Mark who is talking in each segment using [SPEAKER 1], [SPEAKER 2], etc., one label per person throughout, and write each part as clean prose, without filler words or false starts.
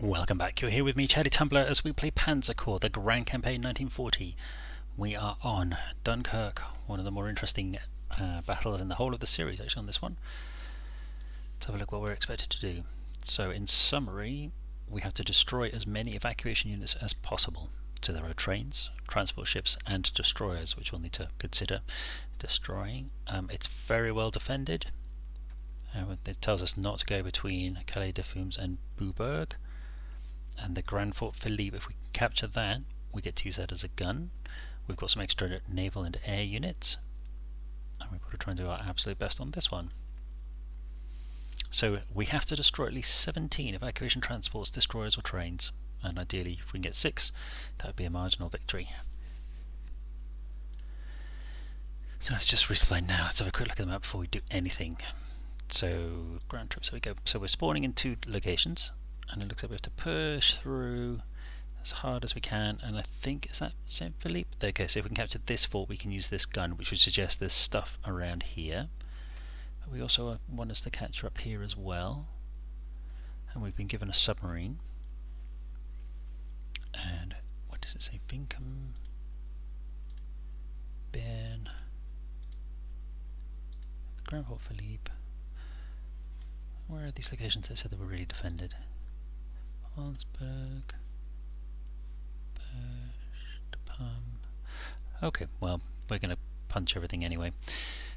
[SPEAKER 1] Welcome back, you're here with me, Charlie Tumbler, as we play Panzer Corps, the Grand Campaign 1940. We are on Dunkirk, one of the more interesting battles in the whole of the series, actually, on this one. Let's have a look what we're expected to do. So, in summary, we have to destroy as many evacuation units as possible. So there are trains, transport ships, and destroyers, which we'll need to consider destroying. It's very well defended. It tells us not to go between Calais de Fumes and Beaubourg. And the Grand Fort Philippe, if we capture that, we get to use that as a gun. We've got some extra naval and air units, and we've got to try and do our absolute best on this one. So we have to destroy at least 17 evacuation transports, destroyers or trains, and ideally if we can get 6, that would be a marginal victory. So let's just resupply now. Let's have a quick look at the map before we do anything. So ground troops, there we go. So we're spawning in 2 locations, and it looks like we have to push through as hard as we can, and I think, is that St. Philippe? Okay, so if we can capture this fort, we can use this gun, which would suggest there's stuff around here. But we also want us to capture up here as well, and we've been given a submarine. And what does it say? Bingham, Bern, Grand Fort Philippe. Where are these locations that said they were really defended? Arnsberg, Okay, well, we're going to punch everything anyway.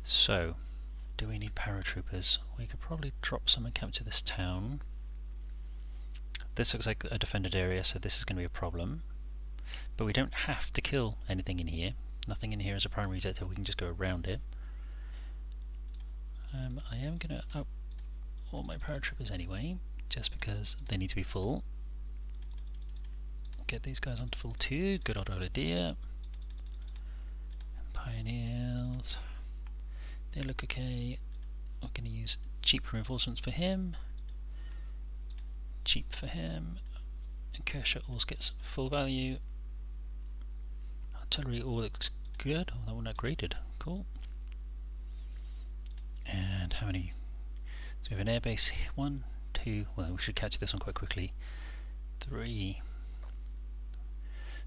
[SPEAKER 1] So, do we need paratroopers? We could probably drop some and capture this town. This looks like a defended area, so this is going to be a problem. But we don't have to kill anything in here. Nothing in here is a primary objective, we can just go around it. I am going to up all my paratroopers anyway, just because they need to be full. Get these guys onto full too, good old idea. Pioneers, they look okay. We're going to use cheap reinforcements for him. Cheap for him. And Kershaw always gets full value. Artillery all looks good. Oh, that one upgraded. Cool. And how many? So we have an airbase. 1, 2. Well, we should catch this one quite quickly. 3.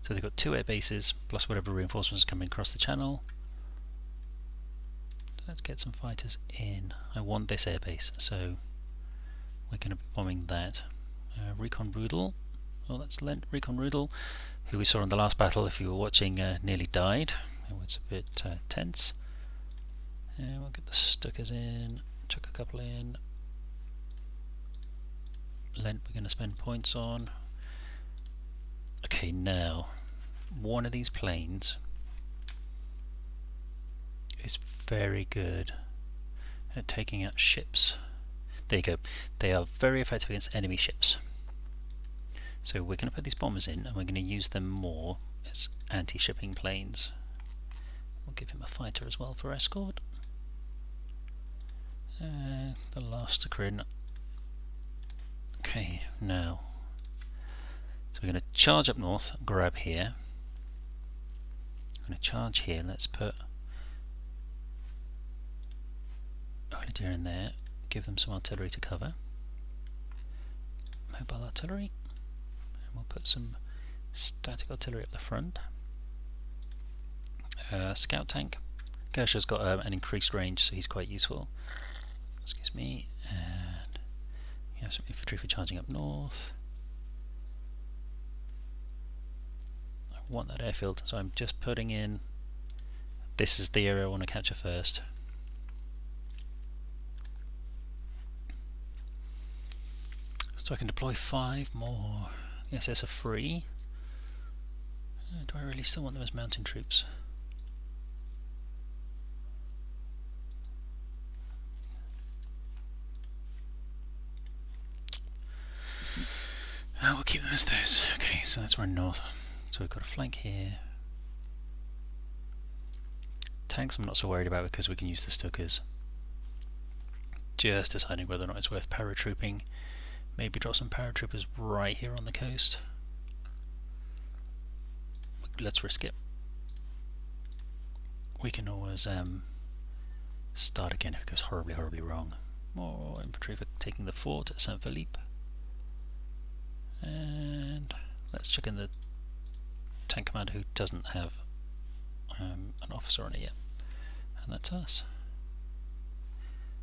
[SPEAKER 1] So they've got 2 air bases plus whatever reinforcements coming across the channel. Let's get some fighters in. I want this air base, so we're going to be bombing that. Recon Rudel. Oh, that's Recon Rudel, who we saw in the last battle. If you were watching, nearly died. It was a bit tense. We'll get the Stuckers in. Chuck a couple in. Lent we're going to spend points on. Okay, now one of these planes is very good at taking out ships. There you go. They are very effective against enemy ships. So we're going to put these bombers in, and we're going to use them more as anti-shipping planes. We'll give him a fighter as well for escort. The last Stucker in. Okay, now. So we're going to charge up north, grab here. I'm going to charge here. Let's put Olidier in there. Give them some artillery to cover. Mobile artillery. And we'll put some static artillery up the front. Scout tank. Gershaw's got an increased range, so he's quite useful. Excuse me. And we have some infantry for charging up north. I want that airfield, so I'm just putting in. This is the area I want to capture first. So I can deploy 5 more. The SS are free. Do I really still want them as mountain troops? We'll keep them as those. Okay, so that's running north. So we've got a flank here. Tanks I'm not so worried about because we can use the Stuckers. Just deciding whether or not it's worth paratrooping. Maybe drop some paratroopers right here on the coast. Let's risk it. We can always start again if it goes horribly, horribly wrong. More infantry for taking the fort at Saint Philippe. And let's check in the tank commander who doesn't have an officer on it yet, and that's us.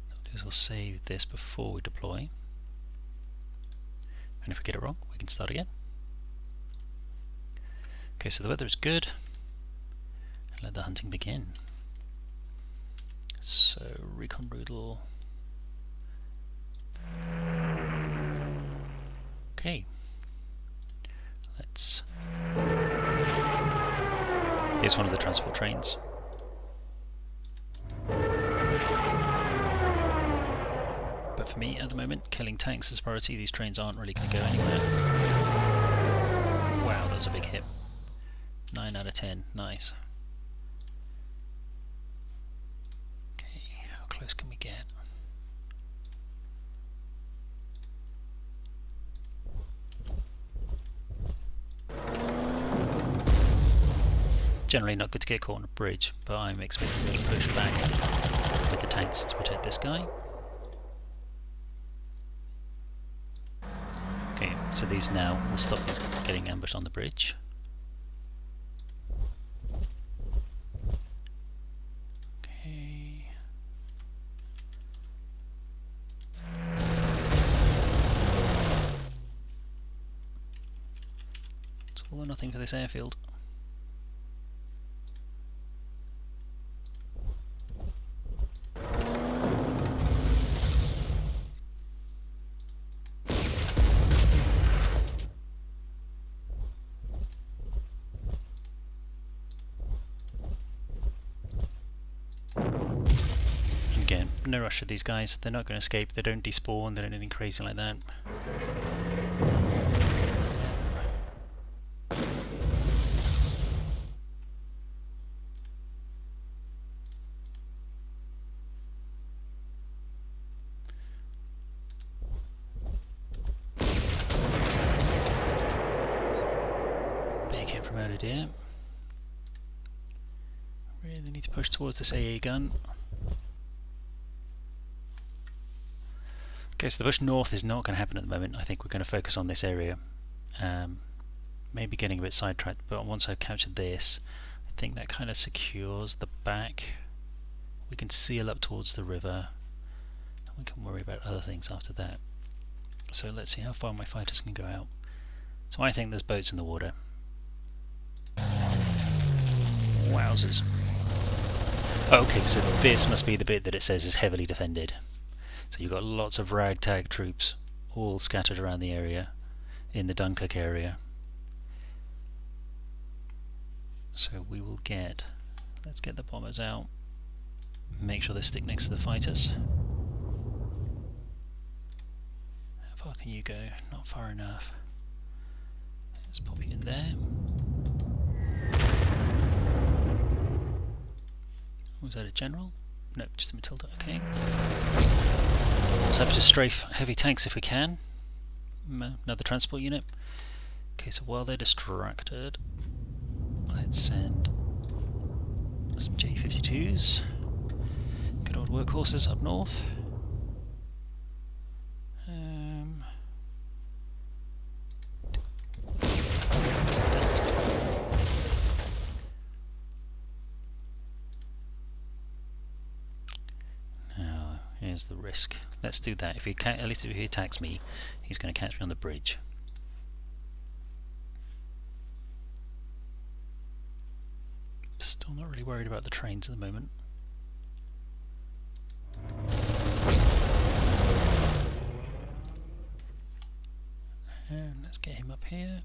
[SPEAKER 1] What we'll do is we'll save this before we deploy, and if we get it wrong we can start again. Okay, so the weather is good. Let the hunting begin. So recon Rudel. Okay. Let's. Here's one of the transport trains. But for me at the moment, killing tanks is a priority. These trains aren't really going to go anywhere. Wow, that was a big hit. 9 out of 10, nice. Okay, how close can we get? Generally not good to get caught on a bridge, but I'm expecting to push back with the tanks to protect this guy. Okay, so these now will stop these getting ambushed on the bridge. Okay. It's all or nothing for this airfield. Again, no rush for these guys, they're not going to escape, they don't despawn, they don't do anything crazy like that. Big hit from earlier, dear. Really need to push towards this AA gun. Okay, so the push north is not going to happen at the moment. I think we're going to focus on this area. Maybe getting a bit sidetracked, but once I've captured this, I think that kind of secures the back. We can seal up towards the river, and we can worry about other things after that. So let's see how far my fighters can go out. So I think there's boats in the water. Wowzers. Okay, so this must be the bit that it says is heavily defended. So you've got lots of ragtag troops all scattered around the area, in the Dunkirk area. So we will get, let's get the bombers out, make sure they stick next to the fighters. How far can you go? Not far enough. Let's pop you in there. Was that a general? No, just a Matilda, okay. Let's have to strafe heavy tanks if we can. Another transport unit. Okay, so while they're distracted, let's send some J-52s. Good old workhorses up north. Here's the risk. Let's do that. If he at least if he attacks me, he's going to catch me on the bridge. Still not really worried about the trains at the moment. And let's get him up here.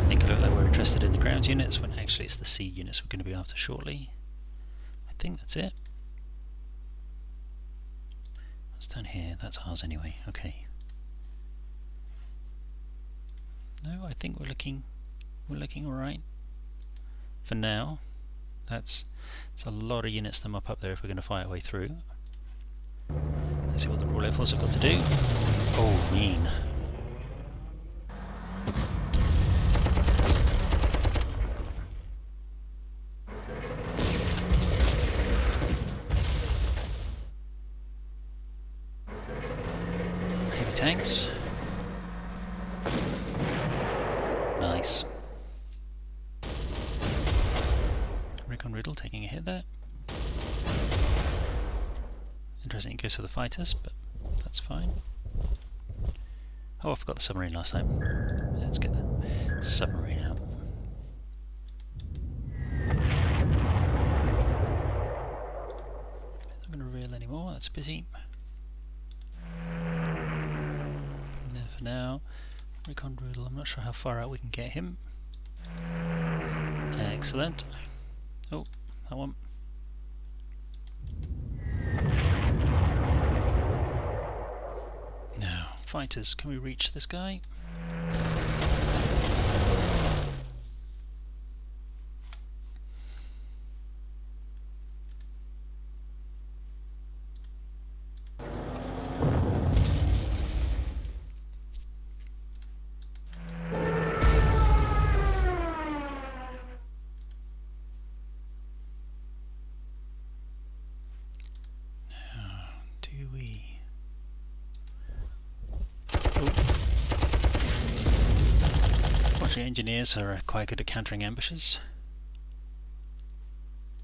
[SPEAKER 1] Make it look like we're interested in the ground units when actually it's the sea units we're going to be after shortly. I think that's it. What's down here? That's ours anyway. Okay. No, I think we're looking all right for now. That's a lot of units to mop up there if we're going to fight our way through. Let's see what the Royal Air Force have got to do. Oh, mean. Heavy tanks. Nice. Recon Riddle taking a hit there. Interesting, it goes for the fighters, but that's fine. Oh, I forgot the submarine last time. Let's get the submarine out. Not going to reel anymore, that's a pity. In there for now. Recon Riddle, I'm not sure how far out we can get him. Excellent. Oh, that one. Now, fighters, can we reach this guy? Engineers are quite good at countering ambushes.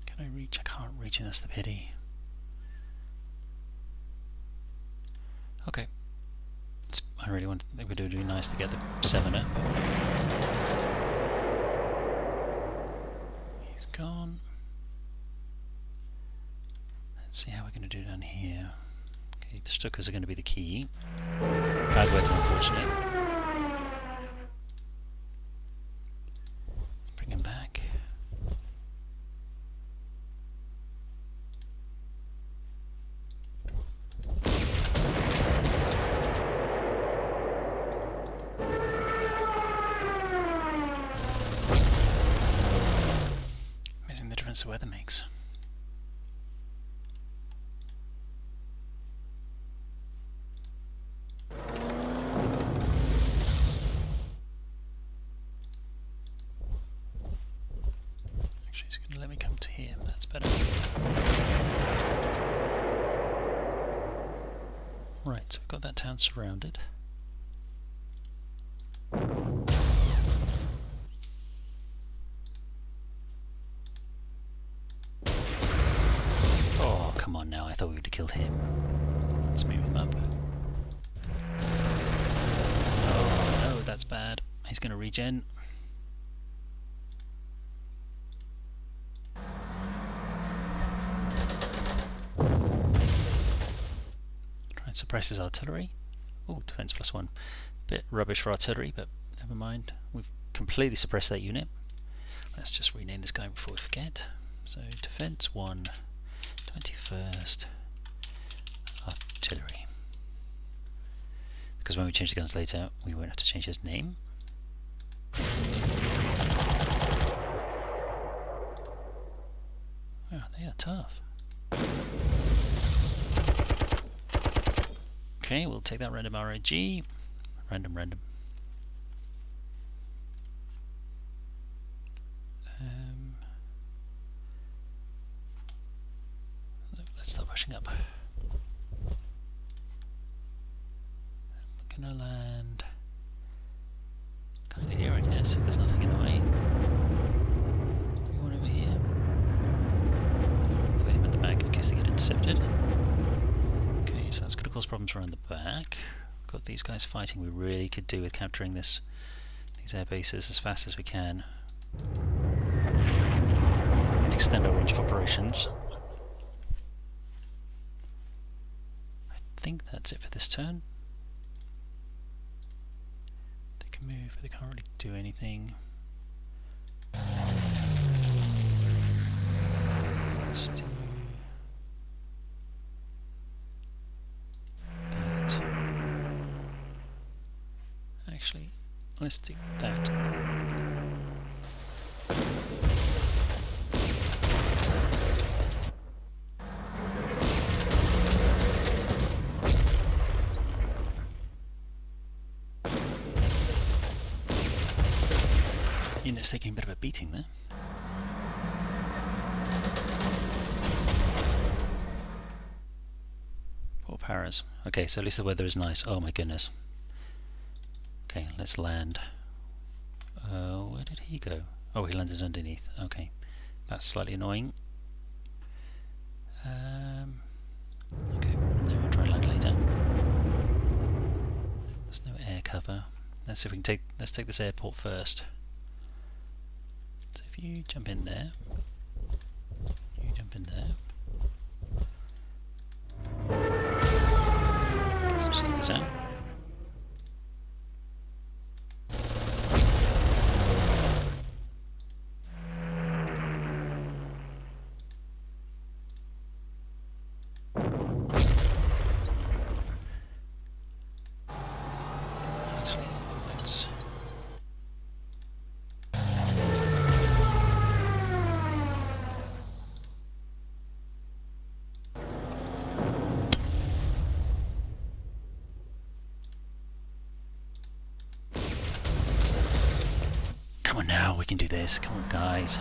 [SPEAKER 1] Can I reach? I can't reach, and that's the pity. Okay. I really want. I think it would be nice to get the 7er. He's gone. Let's see how we're going to do down here. Okay, the Stuckers are going to be the key. Bad weather, unfortunately. Bring him back. Amazing the difference the weather makes. Let me come to here, that's better. Right, so we've got that town surrounded. Oh, come on now, I thought we would have killed him. Let's move him up. Oh no, that's bad. He's going to regen. Suppress his artillery. Oh, defense +1. Bit rubbish for artillery, but never mind. We've completely suppressed that unit. Let's just rename this guy before we forget. So defense 1, 21st artillery. Because when we change the guns later, we won't have to change his name. Oh, they are tough. Okay, we'll take that random RIG. Random. Let's start pushing up. We're gonna land kind of here, I guess, if there's nothing in the way. One over here. Put him in the back in case they get intercepted. Okay, so that's going to cause problems around the back. We've got these guys fighting. We really could do with capturing these air bases as fast as we can. Extend our range of operations. I think that's it for this turn. They can move, but they can't really do anything. Let's do that. Actually, let's do that. Unit's taking a bit of a beating there. Poor Paras. Okay, so at least the weather is nice. Oh my goodness. Okay, let's land. Where did he go? Oh, he landed underneath. Okay, that's slightly annoying. Okay, we'll try and land later. There's no air cover. Let's see if we can let's take this airport first. So if you jump in there, you jump in there. Get some stickers out. Actually, let's... Come on now, we can do this. Come on, guys.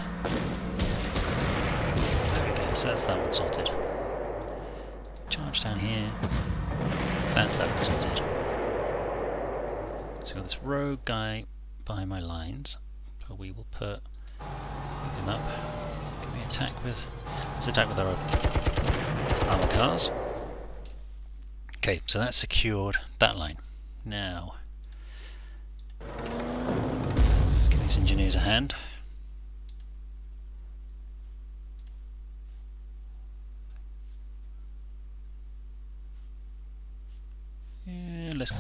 [SPEAKER 1] There we go, so that's that one sorted. Charge down here. That's that one sorted. So I've got this rogue guy by my lines. So we will move him up. Can we attack with... Let's attack with our armor cars. Okay, so that's secured that line. Now, let's give these engineers a hand. Yeah, let's...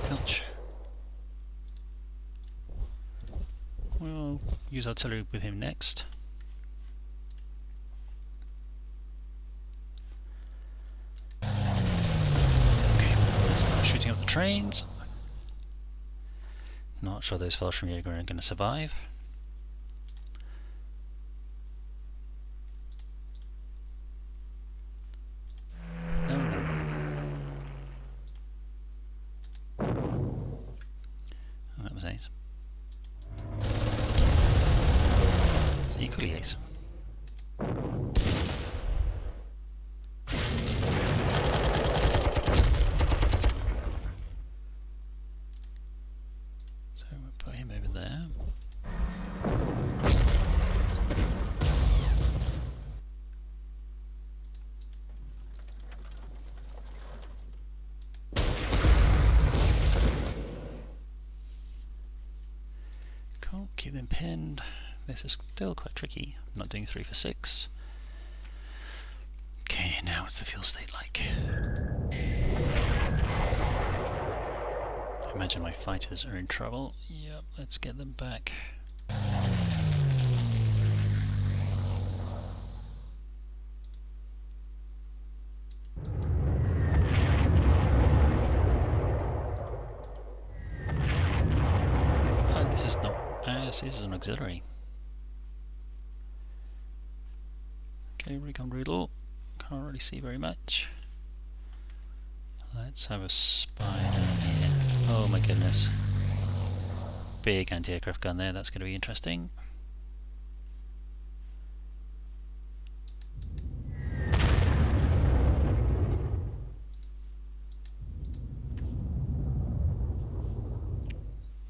[SPEAKER 1] Ouch. We'll use artillery with him next. Okay, let's start shooting up the trains. Not sure those Fallschirmjäger are going to survive. No, no, no. Oh, that was ace. It's equally ace. So we'll put him over there. Cool, keep them pinned. This is still quite tricky. I'm not doing 3 for 6. Okay, now what's the fuel state like? I imagine my fighters are in trouble. Yep, let's get them back. Oh, this is not... this is an auxiliary. Okay, recon Rudel. Can't really see very much. Let's have a spy down here. Oh my goodness. Big anti-aircraft gun there, that's going to be interesting.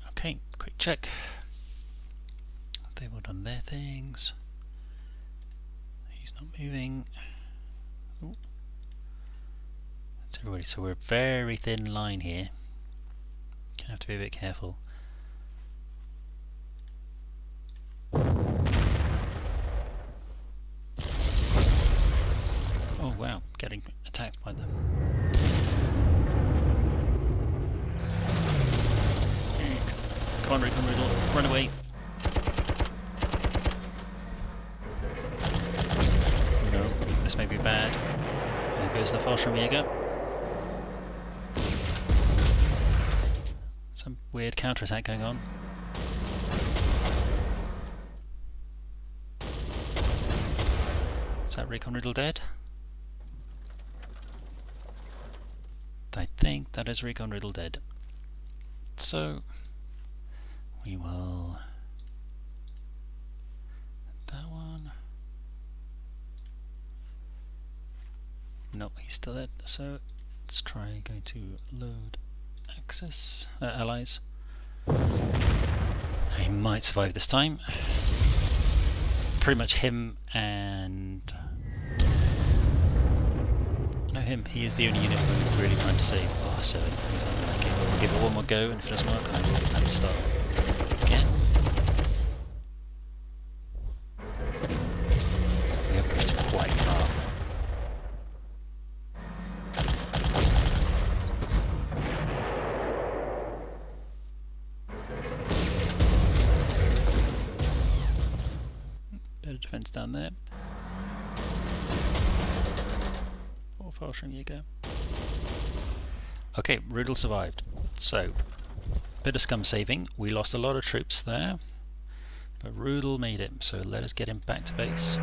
[SPEAKER 1] Okay, quick check. They've all done their things. He's not moving. Ooh. That's everybody, so we're a very thin line here. Gonna have to be a bit careful. Oh wow, getting attacked by them. Come on, Recon Riddle, run away. No, this may be bad. There goes the Fallschirmjäger. Some weird counterattack going on. Is that Recon Riddle dead? I think that is Recon Riddle dead. So we will that one. No, he's still dead. So let's try going to load Axis allies. He might survive this time. Pretty much him and no, him. He is the only unit we're really trying to save. Oh, 7. He's not going to make it. We'll give it one more go, and if it doesn't work, I will have to start again. We have pushed quite far. Bit of defence down there. Or Fallstream you go. Okay, Rudel survived. So, bit of scum saving. We lost a lot of troops there, but Rudel made it. So let us get him back to base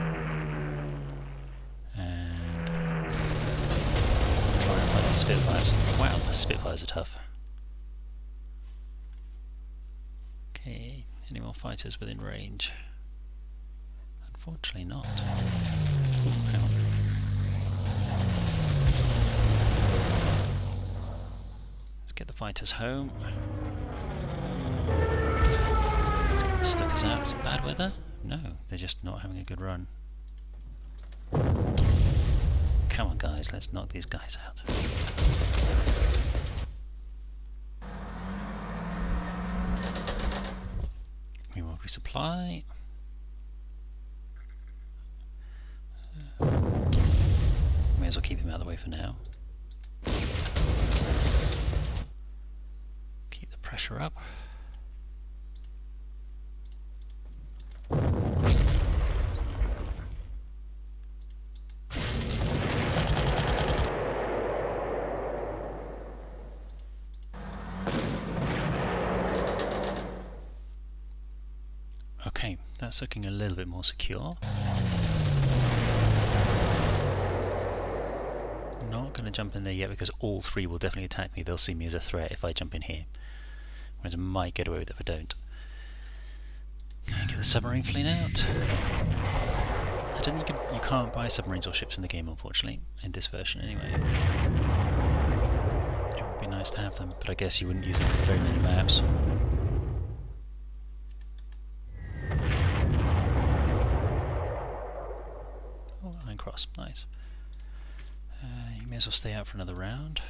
[SPEAKER 1] and try and fight the Spitfires. Wow, the Spitfires are tough. Okay, any more fighters within range? Unfortunately not. Ooh, hang on. Let's get the fighters home. Let's get the Stuckers out. Is it bad weather? No, they're just not having a good run. Come on guys, let's knock these guys out. We will resupply. May as well keep him out of the way for now. Keep the pressure up. Okay, that's looking a little bit more secure. Not going to jump in there yet because all 3 will definitely attack me. They'll see me as a threat if I jump in here. Whereas I might get away with it if I don't. Get the submarine fleet out. I don't think you can't buy submarines or ships in the game, unfortunately, in this version anyway. It would be nice to have them, but I guess you wouldn't use them for very many maps. Oh, Iron Cross, nice. You may as well stay out for another round.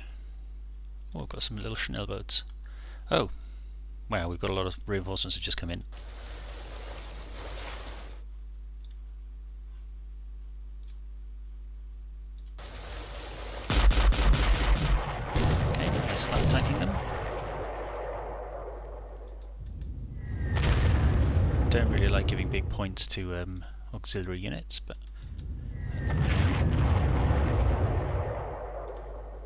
[SPEAKER 1] Oh, we've got some little Chanel boats. Oh, wow, we've got a lot of reinforcements that just come in. Okay, let's start attacking them. Don't really like giving big points to auxiliary units, but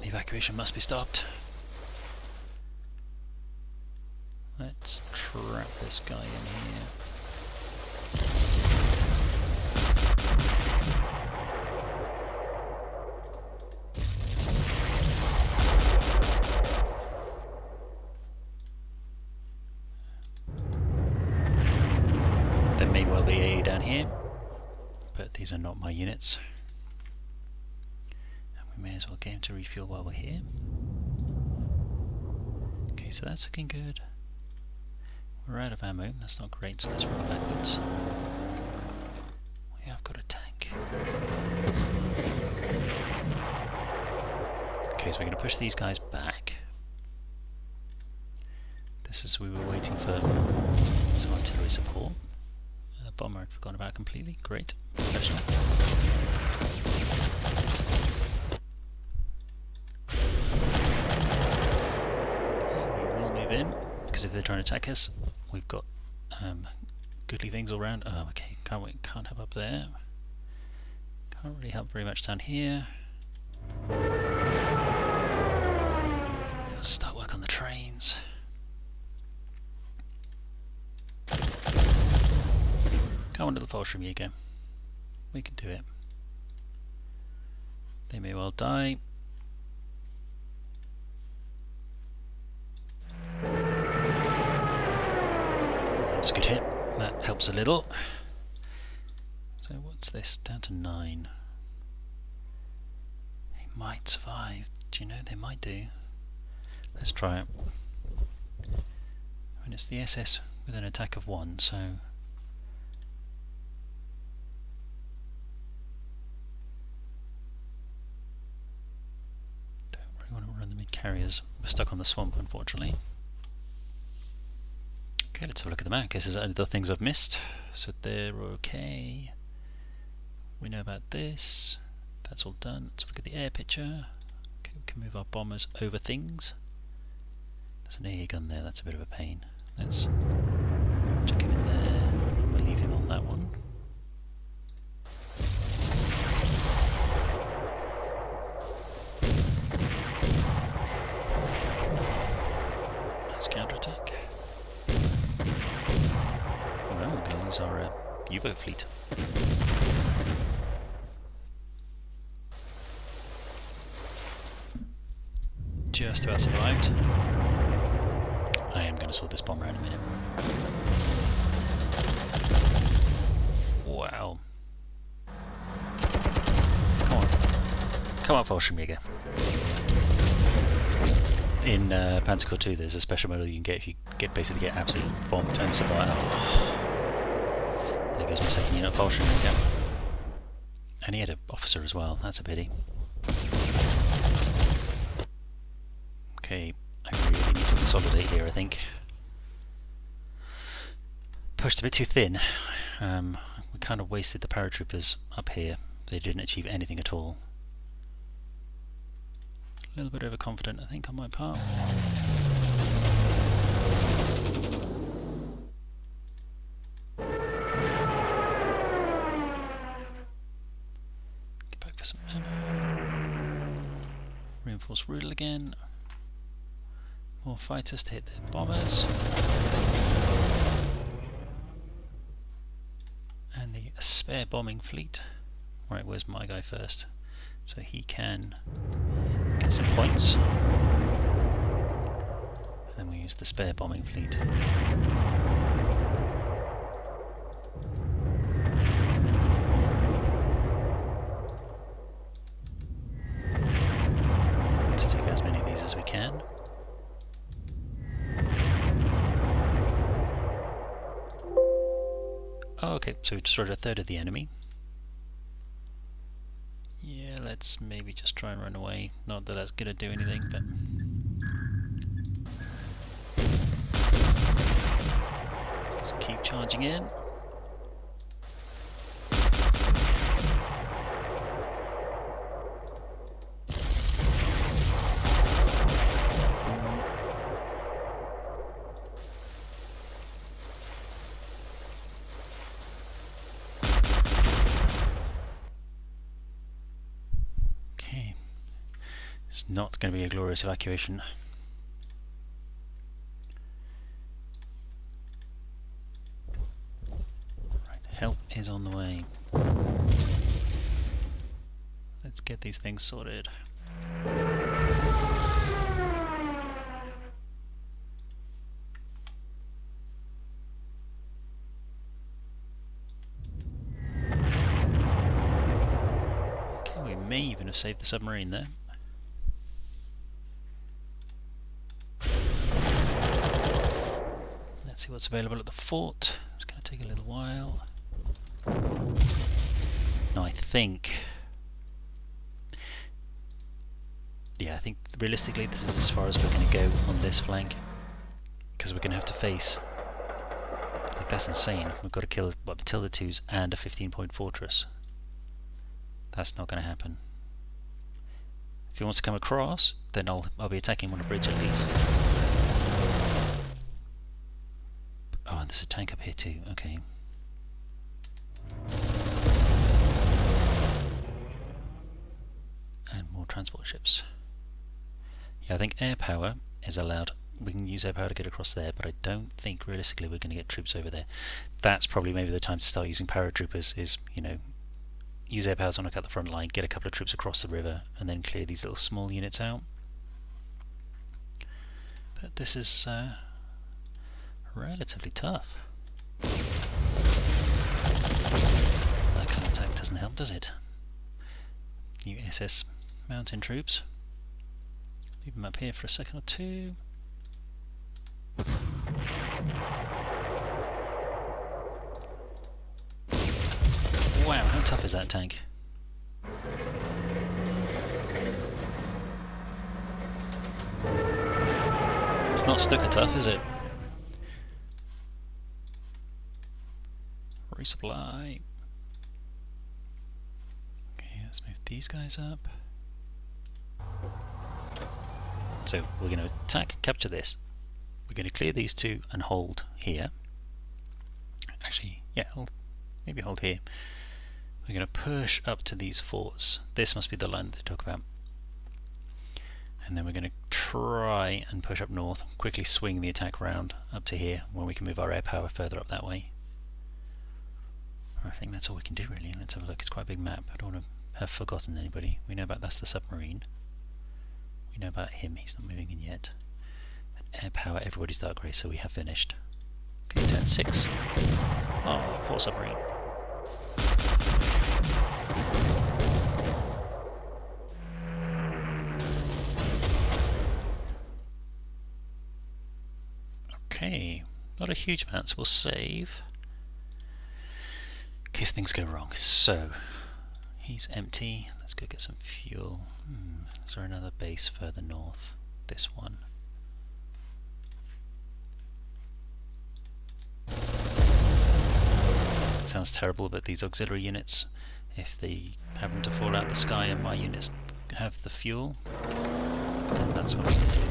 [SPEAKER 1] the evacuation must be stopped. Let's trap this guy in here. There may well be AA down here, but these are not my units. May as well get him to refuel while we're here. Okay, so that's looking good. We're out of ammo, that's not great, so let's run backwards. We have got a tank. Okay, so we're going to push these guys back. This is we were waiting for some artillery support. Bomber I'd forgotten about completely. Great. Professional. In because if they're trying to attack us, we've got goodly things all around. Oh, okay, can't have up there. Can't really help very much down here. Let's start work on the trains. Come on, little Fallstream, you go. We can do it. They may well die. That's a good hit. That helps a little. So what's this? Down to 9. He might survive. Do you know, they might do. Let's try it. I mean, it's the SS with an attack of 1, so... don't really want to run the mid-carriers. We're stuck on the swamp, unfortunately. Okay, let's have a look at the map in case there's other things I've missed. So they're okay. We know about this. That's all done. Let's look at the air picture. Okay, we can move our bombers over things. There's an air gun there, that's a bit of a pain. Let's chuck him in there, and we'll leave him on that one. Nice counter-attack. Oh no, we're going to lose our U-boat fleet. Just about survived. I am going to sort this bomber out in a minute. Wow. Come on. Come on, Fallschirmjäger. In Panzer Corps 2 there's a special medal you can get if you basically get absolutely bombed and survive. Oh. There goes my second unit Fallschirmjäger. And he had an officer as well, that's a pity. Okay, I really need to consolidate here, I think. Pushed a bit too thin. We kind of wasted the paratroopers up here. They didn't achieve anything at all. A little bit overconfident, I think, on my part. Get back for some ammo. Reinforce Rudel again. More fighters to hit their bombers. And the spare bombing fleet. Right, where's my guy first? So he can get some points. And then we use the spare bombing fleet. To take as many of these as we can. Oh, okay, so we destroyed a third of the enemy. Yeah, let's maybe just try and run away. Not that that's going to do anything, but... just keep charging in. It's not going to be a glorious evacuation. Right, help is on the way. Let's get these things sorted. Okay, we may even have saved the submarine there. Let's see what's available at the fort. It's going to take a little while. No, I think... yeah, I think realistically this is as far as we're going to go on this flank. Because we're going to have to face... like, that's insane. We've got to kill Matilda 2s and a 15-point fortress. That's not going to happen. If he wants to come across, then I'll be attacking him on a bridge at least. Oh, and there's a tank up here too, okay. And more transport ships. Yeah, I think air power is allowed. We can use air power to get across there, but I don't think realistically we're going to get troops over there. That's probably maybe the time to start using paratroopers, is, you know, use air power to knock out the front line, get a couple of troops across the river, and then clear these little small units out. But this is... relatively tough. That kind of attack doesn't help, does it? You SS mountain troops. Leave them up here for a second or two. Wow, how tough is that tank? It's not Stuka tough, is it? Resupply. Okay, let's move these guys up. So we're going to attack and capture this. We're going to clear these two and hold here. Actually, yeah, maybe hold here. We're going to push up to these forts. This must be the line that they talk about. And then we're going to try and push up north, quickly swing the attack round up to here, when we can move our air power further up that way. I think that's all we can do really. Let's have a look. It's quite a big map. I don't want to have forgotten anybody. We know about that's the submarine. We know about him. He's not moving in yet. And air power, everybody's dark grey, so we have finished. Okay, turn 6. Oh, poor submarine. Okay, not a huge amount, so we'll save in case things go wrong. So, he's empty. Let's go get some fuel. Is there another base further north? This one. It sounds terrible, but these auxiliary units, if they happen to fall out the sky and my units have the fuel, then that's what I'm going to do.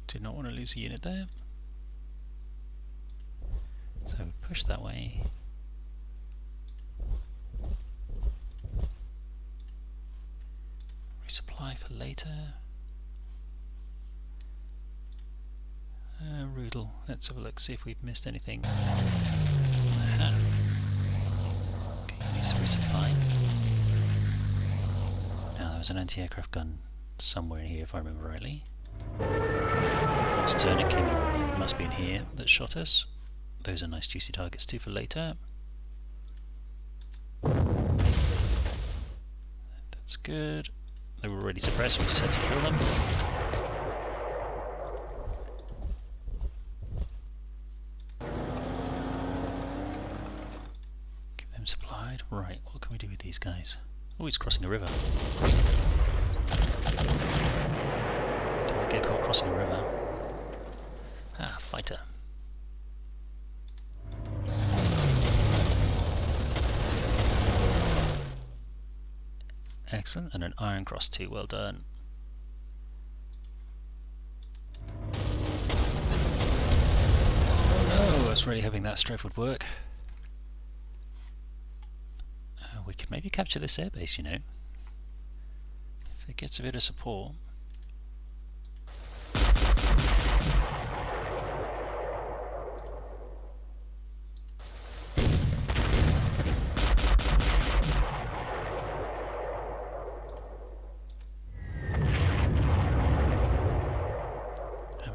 [SPEAKER 1] Did not want to lose a unit there. So push that way. Resupply for later. Rudel. Let's have a look, see if we've missed anything. Aha. Okay, he needs to resupply. Now there was an anti-aircraft gun somewhere in here if I remember rightly. Last turn it came in, it must be in here that shot us. Those are nice juicy targets too for later. That's good. They were already suppressed, we just had to kill them. Keep them supplied. Right, what can we do with these guys? Oh, he's crossing a river. Don't get caught crossing a river. Ah, fighter. Excellent, and an Iron Cross too, well done. Oh no, I was really hoping that strafe would work. We could maybe capture this airbase, you know. If it gets a bit of support.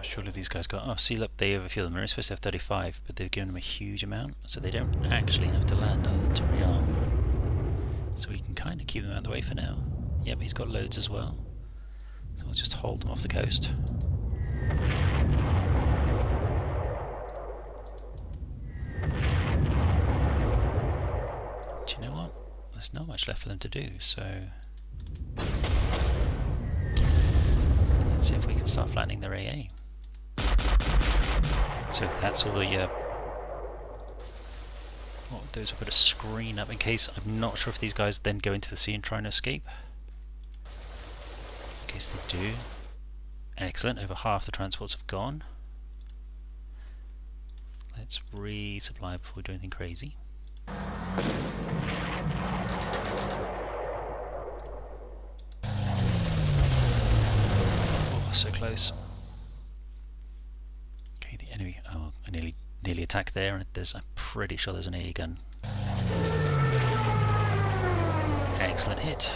[SPEAKER 1] Surely these guys got... Oh, see, look, they overfuel them. They're supposed to have 35, but they've given them a huge amount, so they don't actually have to land other than to rearm. So we can kind of keep them out of the way for now. Yep, he's got loads as well. So we'll just hold them off the coast. Do you know what? There's not much left for them to do, so... Let's see if we can start flattening their AA. So that's all the what we'll do is we'll put a screen up in case, I'm not sure if these guys then go into the sea and try and escape. In case they do. Excellent, over half the transports have gone. Let's resupply before we do anything crazy. Oh, so close. Okay, the enemy, oh, I nearly attacked there, and I'm pretty sure there's an AA gun. Excellent hit.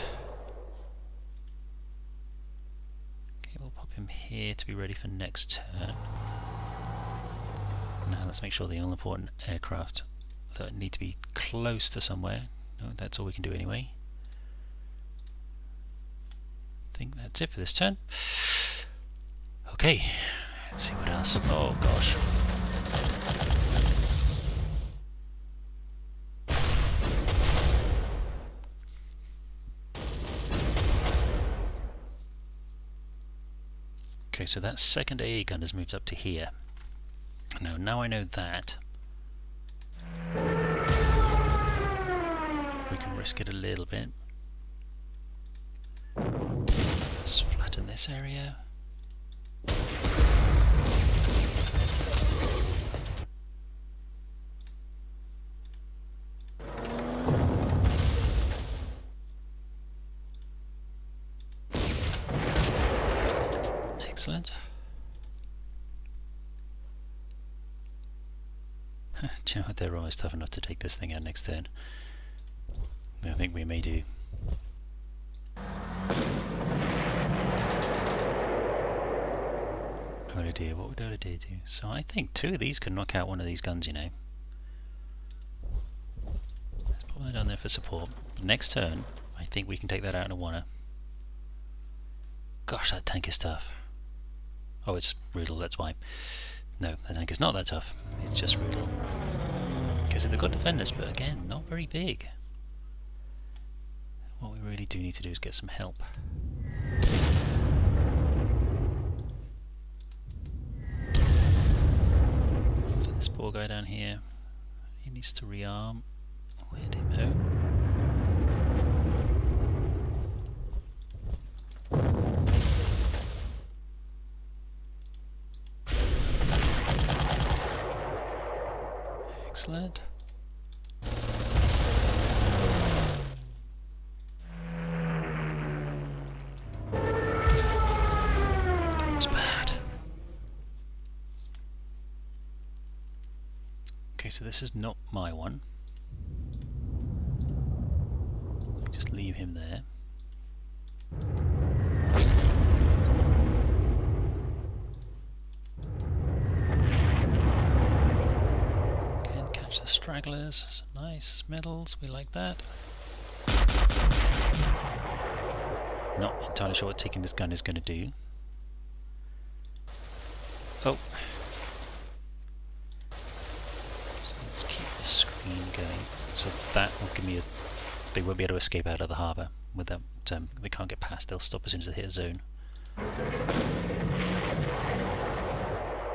[SPEAKER 1] here to be ready for next turn. Now let's make sure the all-important aircraft that need to be close to somewhere. No, that's all we can do anyway. I think that's it for this turn. Okay, let's see what else. Oh gosh. Okay, so that second AA gun has moved up to here. Now I know that. We can risk it a little bit. Let's flatten this area. Excellent. Do you know what? They're almost tough enough to take this thing out next turn. I think we may do. Oh dear, what would Dear do? So I think 2 of these could knock out one of these guns, you know. Let's put one down there for support. Next turn, I think we can take that out in a oneer. Gosh, that tank is tough. Oh, it's Rudel, that's why. No, the tank is not that tough. It's just Rudel. Because they're good defenders, but again, not very big. What we really do need to do is get some help. For this poor guy down here, he needs to rearm. Where'd him home? Excellent. That was bad. Okay, so this is not my one. I'll just leave him there. The stragglers, nice medals, we like that. Not entirely sure what taking this gun is going to do. Oh. So let's keep the screen going. So that will give me a... They won't be able to escape out of the harbour. With that, they can't get past, they'll stop as soon as they hit a zone.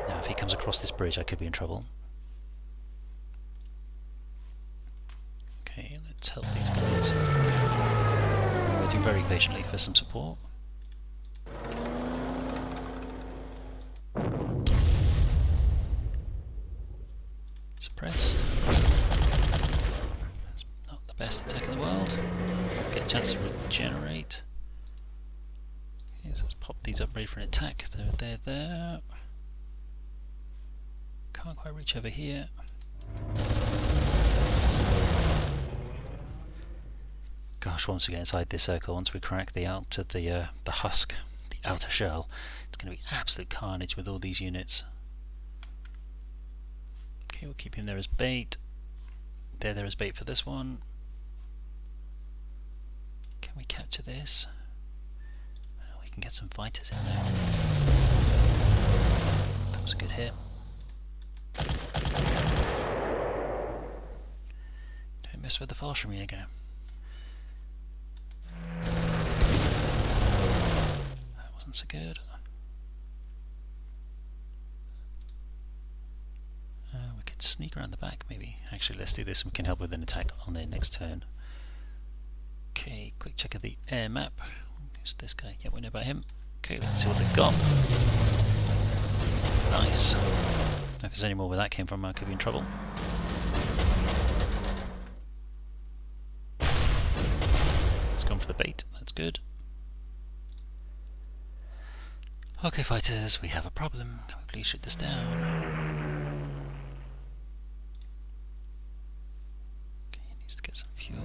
[SPEAKER 1] Now if he comes across this bridge I could be in trouble. Okay, let's help these guys. I'm waiting very patiently for some support. Suppressed. That's not the best attack in the world. Get a chance to regenerate. Okay, so let's pop these up ready for an attack. There. Can't quite reach over here. Gosh, once we get inside this circle, once we crack the husk, the outer shell, it's going to be absolute carnage with all these units. Okay, we'll keep him there as bait. There as bait for this one. Can we capture this? Oh, we can get some fighters in there. That was a good hit. Don't mess with the Fallschirmjäger. So good. We could sneak around the back maybe. Actually, let's do this and we can help with an attack on their next turn. Okay, quick check of the air map. Who's this guy? Yeah, we know about him. Okay, let's see what they've got. Nice. If there's any more where that came from, I could be in trouble. It's gone for the bait, that's good. Okay fighters, we have a problem. Can we please shoot this down? Okay, he needs to get some fuel.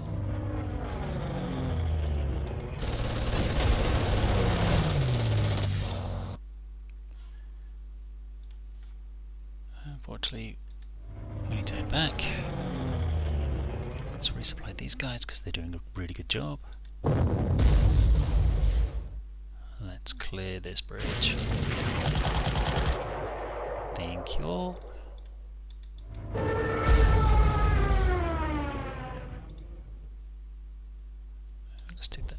[SPEAKER 1] Unfortunately, we need to head back. Let's resupply these guys because they're doing a really good job. Let's clear this bridge. Thank you all. Let's do that.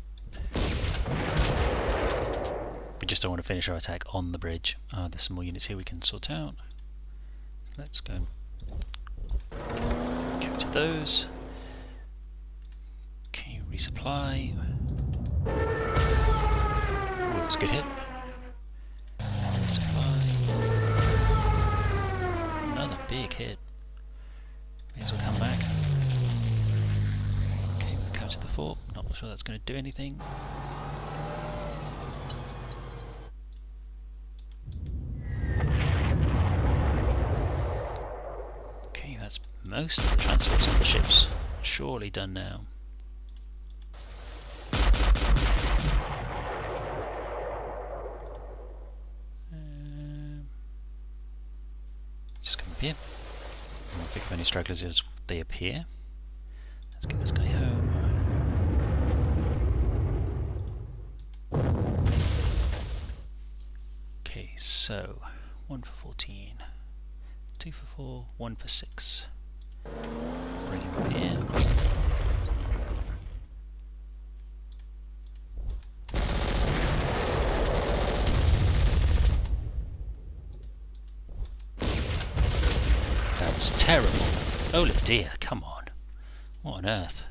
[SPEAKER 1] We just don't want to finish our attack on the bridge. There's some more units here we can sort out. Let's go and capture those. Okay, resupply. Ooh, that was a good hit. Resupply. Another big hit. May as well come back. Okay, we've captured the fort. Not sure that's going to do anything. Okay, that's most of the transports on the ships. Surely done now. Just come up here. We'll pick up any stragglers as they appear. Let's get this guy home. Okay, so 1 for 14, 2 for 4, 1 for 6. Bring him up here. That was terrible. Oh dear, come on. What on earth?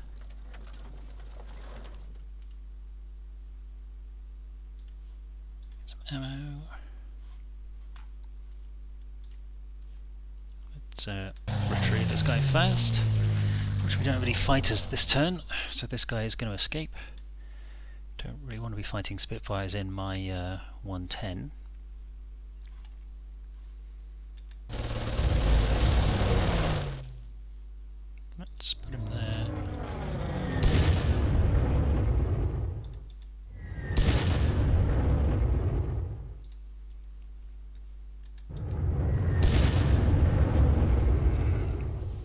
[SPEAKER 1] Get some ammo. Let's retrieve this guy first. Unfortunately, we don't have any fighters this turn, so this guy is going to escape. Don't really want to be fighting Spitfires in my 110. Let's put him there.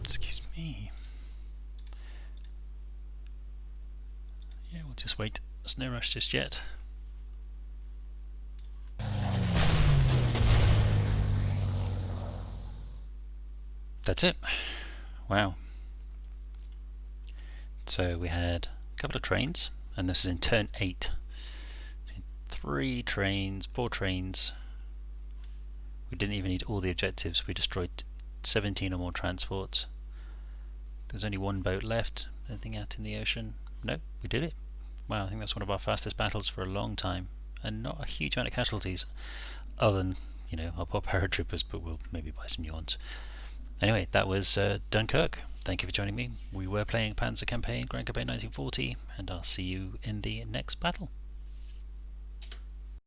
[SPEAKER 1] Excuse me. Yeah, we'll just wait. There's no rush just yet. That's it. Wow. So we had a couple of trains, and this is in turn 8. 3 trains, 4 trains. We didn't even need all the objectives. We destroyed 17 or more transports. There's only 1 boat left. Anything out in the ocean? No, we did it. Wow, I think that's one of our fastest battles for a long time, and not a huge amount of casualties, other than, you know, our poor paratroopers, but we'll maybe buy some new ones. Anyway, that was Dunkirk. Thank you for joining me. We were playing Panzer campaign, Grand Campaign 1940, and I'll see you in the next battle.